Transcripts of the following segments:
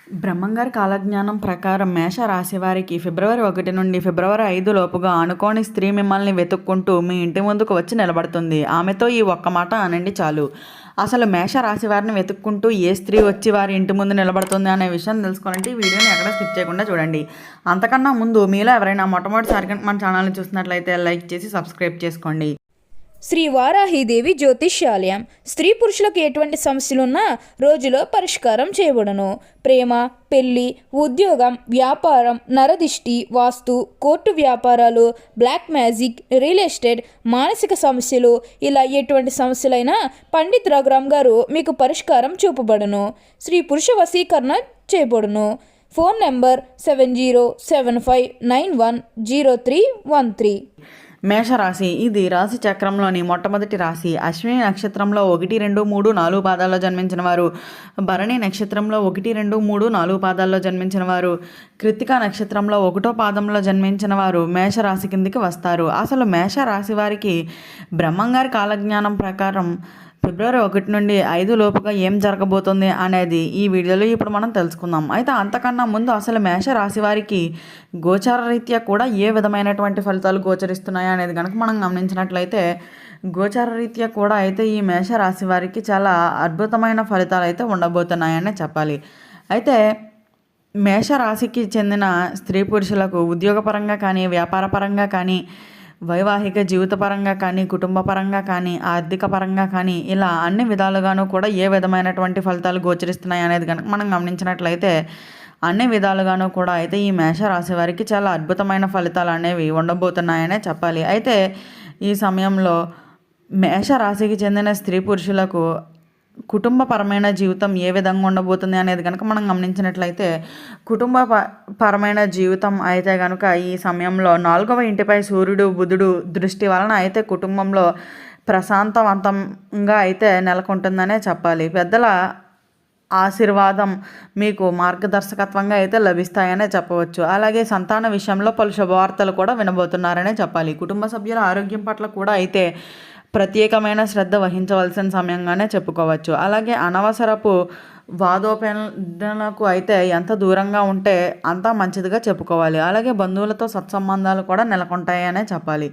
బ్రహ్మంగారి కాలజ్ఞానం ప్రకారం మేష రాశి వారికి ఫిబ్రవరి 1 నుండి ఫిబ్రవరి 5 లోపుగా అనుకోని స్త్రీ మిమ్మల్ని వెతుక్కుంటూ మీ ఇంటి ముందుకు వచ్చి నిలబడుతుంది. ఆమెతో ఈ ఒక్క మాట అనండి చాలు. అసలు మేష రాశి వారిని వెతుక్కుంటూ ఏ స్త్రీ వచ్చి వారి ఇంటి ముందు నిలబడుతుంది అనే విషయం తెలుసుకోవాలంటే ఈ వీడియోని ఎక్కడ స్కిప్ చేయకుండా చూడండి. అంతకన్నా ముందు మీలో ఎవరైనా మొట్టమొదటిసారిగా మన ఛానల్ని చూస్తున్నట్లయితే లైక్ చేసి సబ్స్క్రైబ్ చేసుకోండి. శ్రీ వారాహిదేవి జ్యోతిష్యాలయం. స్త్రీ పురుషులకు ఎటువంటి సమస్యలున్నా రోజులో పరిష్కారం చేయబడును. ప్రేమ, పెళ్లి, ఉద్యోగం, వ్యాపారం, నరదిష్టి, వాస్తు, కోర్టు వ్యాపారాలు, బ్లాక్ మ్యాజిక్, రియల్ ఎస్టేట్, మానసిక సమస్యలు, ఇలా ఎటువంటి సమస్యలైనా పండిత్ రఘురామ్ గారు మీకు పరిష్కారం చూపబడును. స్త్రీ పురుష వశీకరణ చేయబడును. Phone number 7075910313. మేషరాశి ఇది రాశి చక్రంలోని మొట్టమొదటి రాశి. అశ్విని నక్షత్రంలో 1, 2, 3, 4 పాదాల్లో జన్మించిన వారు, భరణి నక్షత్రంలో 1, 2, 3, 4 పాదాల్లో జన్మించిన వారు, కృత్తికా నక్షత్రంలో 1వ పాదంలో జన్మించిన వారు మేషరాశి కిందికి వస్తారు. అసలు మేషరాశి వారికి బ్రహ్మంగారి కాలజ్ఞానం ప్రకారం ఫిబ్రవరి 1 నుండి 5 లోపుగా ఏం జరగబోతుంది అనేది ఈ వీడియోలో ఇప్పుడు మనం తెలుసుకుందాం. అయితే అంతకన్నా ముందు అసలు మేష రాశి వారికి గోచార రీత్యా కూడా ఏ విధమైనటువంటి ఫలితాలు గోచరిస్తున్నాయి అనేది కనుక మనం గమనించినట్లయితే గోచార రీత్యా కూడా అయితే ఈ మేష రాశి వారికి చాలా అద్భుతమైన ఫలితాలు అయితే ఉండబోతున్నాయని చెప్పాలి. అయితే మేష రాశికి చెందిన స్త్రీ పురుషులకు ఉద్యోగపరంగా కానీ, వ్యాపార పరంగా కానీ, వైవాహిక జీవితపరంగా కానీ, కుటుంబ పరంగా కానీ, ఆర్థిక పరంగా కానీ, ఇలా అన్ని విధాలుగాను కూడా ఏ విధమైనటువంటి ఫలితాలు గోచరిస్తున్నాయి అనేది కనుక మనం గమనించినట్లయితే అన్ని విధాలుగాను కూడా అయితే ఈ మేషరాశి వారికి చాలా అద్భుతమైన ఫలితాలు అనేవి ఉండబోతున్నాయనే చెప్పాలి. అయితే ఈ సమయంలో మేషరాశికి చెందిన స్త్రీ పురుషులకు కుటుంబపరమైన జీవితం ఏ విధంగా ఉండబోతుంది అనేది కనుక మనం గమనించినట్లయితే పరమైన జీవితం అయితే కనుక ఈ సమయంలో 4వ ఇంటిపై సూర్యుడు, బుధుడు దృష్టి వలన అయితే కుటుంబంలో ప్రశాంతవంతంగా అయితే నెలకొంటుందనే చెప్పాలి. పెద్దల ఆశీర్వాదం మీకు మార్గదర్శకత్వంగా అయితే లభిస్తాయనే చెప్పవచ్చు. అలాగే సంతాన విషయంలో పలు శుభవార్తలు కూడా వినబోతున్నారనే చెప్పాలి. కుటుంబ సభ్యుల ఆరోగ్యం పట్ల కూడా అయితే ప్రత్యేకమైన శ్రద్ధ వహించవలసిన సమయంగానే చెప్పుకోవచ్చు. అలాగే అనవసరపు వాదోపేదనలకు అయితే ఎంత దూరంగా ఉంటే అంత మంచిదిగా చెప్పుకోవాలి. అలాగే బంధువులతో సత్సంబంధాలు కూడా నెలకొంటాయనే చెప్పాలి.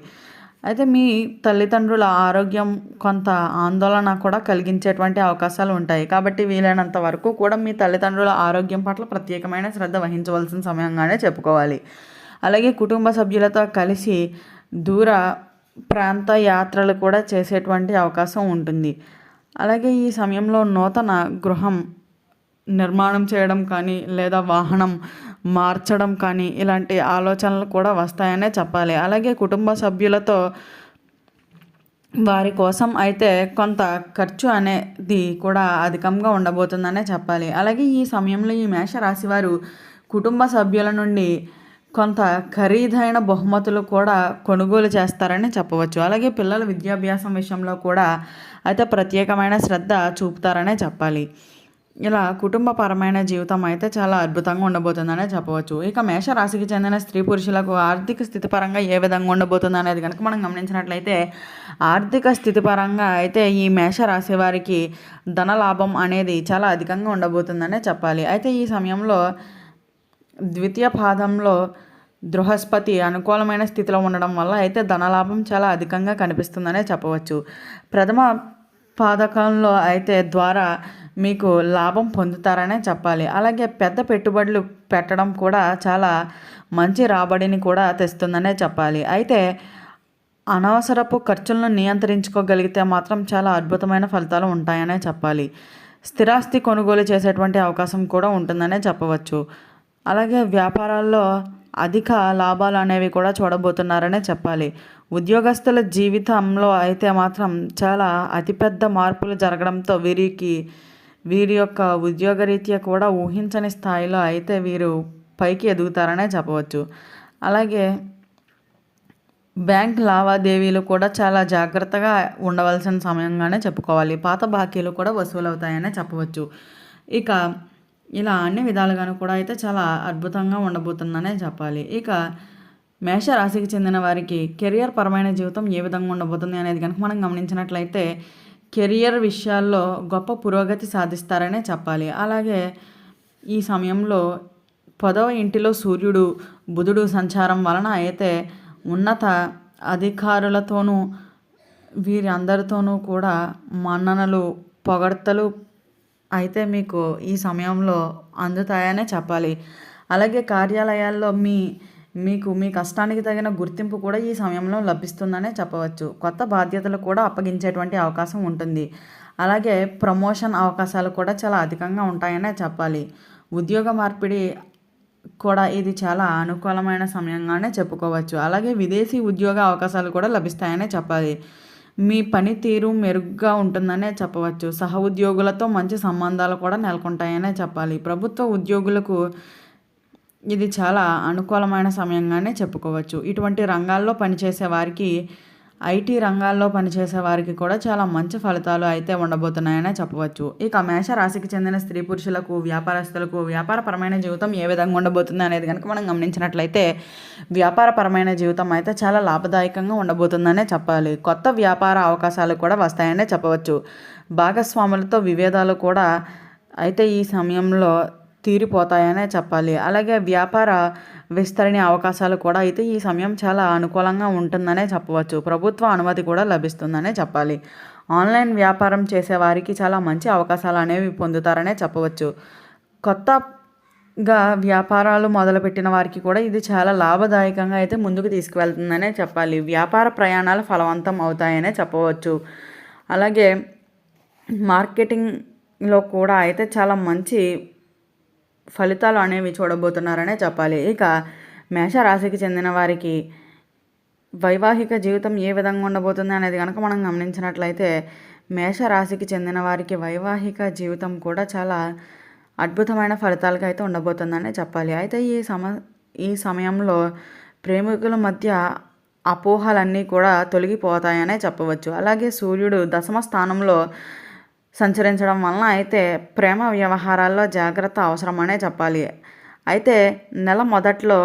అయితే మీ తల్లిదండ్రుల ఆరోగ్యం కొంత ఆందోళన కూడా కలిగించేటువంటి అవకాశాలు ఉంటాయి. కాబట్టి వీలైనంత వరకు కూడా మీ తల్లిదండ్రుల ఆరోగ్యం పట్ల ప్రత్యేకమైన శ్రద్ధ వహించవలసిన సమయంగానే చెప్పుకోవాలి. అలాగే కుటుంబ సభ్యులతో కలిసి దూర ప్రాంత యాత్రలు కూడా చేసేటువంటి అవకాశం ఉంటుంది. అలాగే ఈ సమయంలో నూతన గృహం నిర్మాణం చేయడం కానీ, లేదా వాహనం మార్చడం కానీ ఇలాంటి ఆలోచనలు కూడా వస్తాయనే చెప్పాలి. అలాగే కుటుంబ సభ్యులతో వారి కోసం అయితే కొంత ఖర్చు అనేది కూడా అధికంగా ఉండబోతుందనే చెప్పాలి. అలాగే ఈ సమయంలో ఈ మేషరాశి వారు కుటుంబ సభ్యుల నుండి కొంత ఖరీదైన బహుమతులు కూడా కొనుగోలు చేస్తారని చెప్పవచ్చు. అలాగే పిల్లల విద్యాభ్యాసం విషయంలో కూడా అయితే ప్రత్యేకమైన శ్రద్ధ చూపుతారనే చెప్పాలి. ఇలా కుటుంబపరమైన జీవితం అయితే చాలా అద్భుతంగా ఉండబోతుందనే చెప్పవచ్చు. ఇక మేషరాశికి చెందిన స్త్రీ పురుషులకు ఆర్థిక స్థితి పరంగా ఏ విధంగా ఉండబోతుంది అనేది కనుక మనం గమనించినట్లయితే ఆర్థిక స్థితి పరంగా అయితే ఈ మేషరాశి వారికి ధనలాభం అనేది చాలా అధికంగా ఉండబోతుందనే చెప్పాలి. అయితే ఈ సమయంలో ద్వితీయ పాదంలో బృహస్పతి అనుకూలమైన స్థితిలో ఉండడం వల్ల అయితే ధనలాభం చాలా అధికంగా కనిపిస్తుందనే చెప్పవచ్చు. ప్రథమ పాదకంలో అయితే ద్వారా మీకు లాభం పొందుతారనే చెప్పాలి. అలాగే పెద్ద పెట్టుబడులు పెట్టడం కూడా చాలా మంచి రాబడిని కూడా తెస్తుందనే చెప్పాలి. అయితే అనవసరపు ఖర్చులను నియంత్రించుకోగలిగితే మాత్రం చాలా అద్భుతమైన ఫలితాలు ఉంటాయనే చెప్పాలి. స్థిరాస్తి కొనుగోలు చేసేటువంటి అవకాశం కూడా ఉంటుందనే చెప్పవచ్చు. అలాగే వ్యాపారాల్లో అధిక లాభాలు అనేవి కూడా చూడబోతున్నారనే చెప్పాలి. ఉద్యోగస్తుల జీవితంలో అయితే మాత్రం చాలా అతిపెద్ద మార్పులు జరగడంతో వీరి యొక్క ఉద్యోగరీత్యా కూడా ఊహించని స్థాయిలో అయితే వీరు పైకి ఎదుగుతారనే చెప్పవచ్చు. అలాగే బ్యాంక్ లావాదేవీలు కూడా చాలా జాగ్రత్తగా ఉండవలసిన సమయంగానే చెప్పుకోవాలి. పాత బాకీలు కూడా వసూలవుతాయనే చెప్పవచ్చు. ఇక ఇలా అన్ని విధాలుగాను కూడా అయితే చాలా అద్భుతంగా ఉండబోతుందనే చెప్పాలి. ఇక మేషరాశికి చెందిన వారికి కెరియర్ పరమైన జీవితం ఏ విధంగా ఉండబోతుంది అనేది కనుక మనం గమనించినట్లయితే కెరియర్ విషయాల్లో గొప్ప పురోగతి సాధిస్తారనే చెప్పాలి. అలాగే ఈ సమయంలో 10వ ఇంటిలో సూర్యుడు బుధుడు సంచారం వలన అయితే ఉన్నత అధికారులతోనూ వీరందరితోనూ కూడా మన్ననలు పొగడ్తలు అయితే మీకు ఈ సమయంలో అందుతాయనే చెప్పాలి. అలాగే కార్యాలయాల్లో మీకు మీ కష్టానికి తగిన గుర్తింపు కూడా ఈ సమయంలో లభిస్తుందనే చెప్పవచ్చు. కొత్త బాధ్యతలు కూడా అప్పగించేటువంటి అవకాశం ఉంటుంది. అలాగే ప్రమోషన్ అవకాశాలు కూడా చాలా అధికంగా ఉంటాయనే చెప్పాలి. ఉద్యోగ మార్పిడి కూడా ఇది చాలా అనుకూలమైన సమయంగానే చెప్పుకోవచ్చు. అలాగే విదేశీ ఉద్యోగ అవకాశాలు కూడా లభిస్తాయనే చెప్పాలి. మీ పనితీరు మెరుగ్గా ఉంటుందనే చెప్పవచ్చు. సహ ఉద్యోగులతో మంచి సంబంధాలు కూడా నెలకొంటాయనే చెప్పాలి. ప్రభుత్వ ఉద్యోగులకు ఇది చాలా అనుకూలమైన సమయంగానే చెప్పుకోవచ్చు. ఇటువంటి రంగాల్లో పనిచేసే వారికి, ఐటీ రంగాల్లో పనిచేసే వారికి కూడా చాలా మంచి ఫలితాలు అయితే ఉండబోతున్నాయనే చెప్పవచ్చు. ఇక మేషరాశికి చెందిన స్త్రీ పురుషులకు, వ్యాపారస్తులకు వ్యాపారపరమైన జీవితం ఏ విధంగా ఉండబోతుంది అనేది కనుక మనం గమనించినట్లయితే వ్యాపారపరమైన జీవితం అయితే చాలా లాభదాయకంగా ఉండబోతుందనే చెప్పాలి. కొత్త వ్యాపార అవకాశాలు కూడా వస్తాయనే చెప్పవచ్చు. భాగస్వాములతో విభేదాలు కూడా అయితే ఈ సమయంలో తీరిపోతాయనే చెప్పాలి. అలాగే వ్యాపార విస్తరణ అవకాశాలు కూడా అయితే ఈ సమయం చాలా అనుకూలంగా ఉంటుందనే చెప్పవచ్చు. ప్రభుత్వ అనుమతి కూడా లభిస్తుందనే చెప్పాలి. ఆన్లైన్ వ్యాపారం చేసేవారికి చాలా మంచి అవకాశాలు అనేవి పొందుతారనే చెప్పవచ్చు. కొత్తగా వ్యాపారాలు మొదలుపెట్టిన వారికి కూడా ఇది చాలా లాభదాయకంగా అయితే ముందుకు తీసుకువెళ్తుందనే చెప్పాలి. వ్యాపార ప్రయాణాలు ఫలవంతం అవుతాయనే చెప్పవచ్చు. అలాగే మార్కెటింగ్లో కూడా అయితే చాలా మంచి ఫలితాలు అనేవి చూడబోతున్నారనే చెప్పాలి. ఇక మేషరాశికి చెందిన వారికి వైవాహిక జీవితం ఏ విధంగా ఉండబోతుంది అనేది కనుక మనం గమనించినట్లయితే మేషరాశికి చెందిన వారికి వైవాహిక జీవితం కూడా చాలా అద్భుతమైన ఫలితాలకు అయితే ఉండబోతుందనే చెప్పాలి. అయితే ఈ సమయంలో ప్రేమికుల మధ్య అపోహలన్నీ కూడా తొలగిపోతాయనే చెప్పవచ్చు. అలాగే సూర్యుడు దశమ స్థానంలో సంచరించడం వలన అయితే ప్రేమ వ్యవహారాల్లో జాగ్రత్త అవసరమనే చెప్పాలి. అయితే నెల మొదట్లో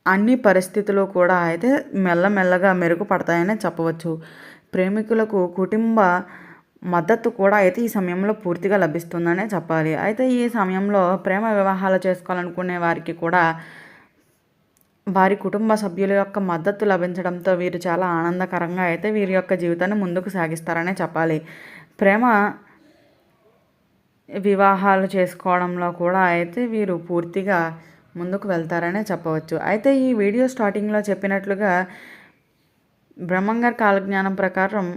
అన్ని పరిస్థితులు కూడా అయితే మెల్లమెల్లగా మెరుగుపడతాయనే చెప్పవచ్చు. ప్రేమికులకు కుటుంబ మద్దతు కూడా అయితే ఈ సమయంలో పూర్తిగా లభిస్తుందనే చెప్పాలి. అయితే ఈ సమయంలో ప్రేమ వివాహాలు చేసుకోవాలనుకునే వారికి కూడా వారి కుటుంబ సభ్యుల యొక్క మద్దతు లభించడంతో వీరు చాలా ఆనందకరంగా అయితే వీరి యొక్క జీవితాన్ని ముందుకు సాగిస్తారనే చెప్పాలి. ప్రేమ వివాహాలు చేసుకోవడంలో కూడా అయితే వీరు పూర్తిగా ముందుకు వెళ్తారనే చెప్పవచ్చు. అయితే ఈ వీడియో స్టార్టింగ్లో చెప్పినట్లుగా బ్రహ్మంగారి కాలజ్ఞానం ప్రకారం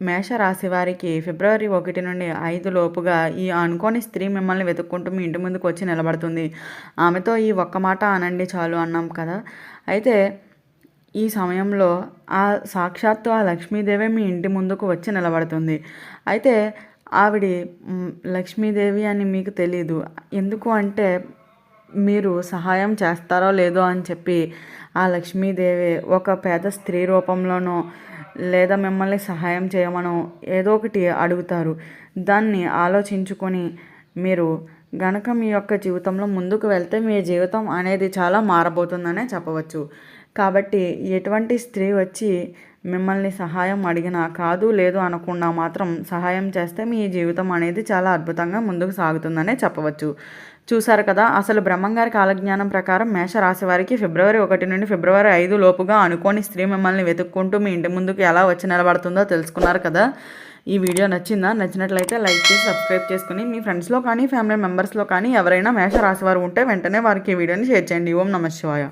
మేషరాశి వారికి ఫిబ్రవరి 1 నుండి 5 లోపుగా ఈ అనుకోని స్త్రీ మిమ్మల్ని వెతుక్కుంటూ మీ ఇంటి ముందుకు వచ్చి నిలబడుతుంది. ఆమెతో ఈ ఒక్క మాట అనండి చాలు అన్నాం కదా. అయితే ఈ సమయంలో సాక్షాత్తు ఆ లక్ష్మీదేవి మీ ఇంటి ముందుకు వచ్చి నిలబడుతుంది. అయితే ఆవిడ లక్ష్మీదేవి అని మీకు తెలీదు. ఎందుకు అంటే మీరు సహాయం చేస్తారో లేదో అని చెప్పి ఆ లక్ష్మీదేవి ఒక పేద స్త్రీ రూపంలోనో లేదా మిమ్మల్ని సహాయం చేయమనో ఏదో ఒకటి అడుగుతారు. దాన్ని ఆలోచించుకొని మీరు గనక మీ యొక్క జీవితంలో ముందుకు వెళ్తే మీ జీవితం అనేది చాలా మారబోతుందనే చెప్పవచ్చు. కాబట్టి ఎటువంటి స్త్రీ వచ్చి మిమ్మల్ని సహాయం అడిగినా కాదు లేదు అనకుండా మాత్రం సహాయం చేస్తే మీ జీవితం అనేది చాలా అద్భుతంగా ముందుకు సాగుతుందనే చెప్పవచ్చు. చూసారు కదా, అసలు బ్రహ్మంగారి కాలజ్ఞానం ప్రకారం మేషరాశి వారికి ఫిబ్రవరి 1 నుండి ఫిబ్రవరి 5 లోపుగా అనుకోని స్త్రీ మిమ్మల్ని వెతుక్కుంటూ మీ ఇంటి ముందుకు ఎలా వచ్చి నిలబడుతుందో తెలుసుకున్నారు కదా. ఈ వీడియో నచ్చిందా? నచ్చినట్లయితే లైక్ చేసి సబ్స్క్రైబ్ చేసుకుని మీ ఫ్రెండ్స్లో కానీ ఫ్యామిలీ మెంబర్స్లో కానీ ఎవరైనా మేషరాశి వారు ఉంటే వెంటనే వారికి ఈ వీడియోని షేర్ చేయండి. ఓం నమః శివాయ.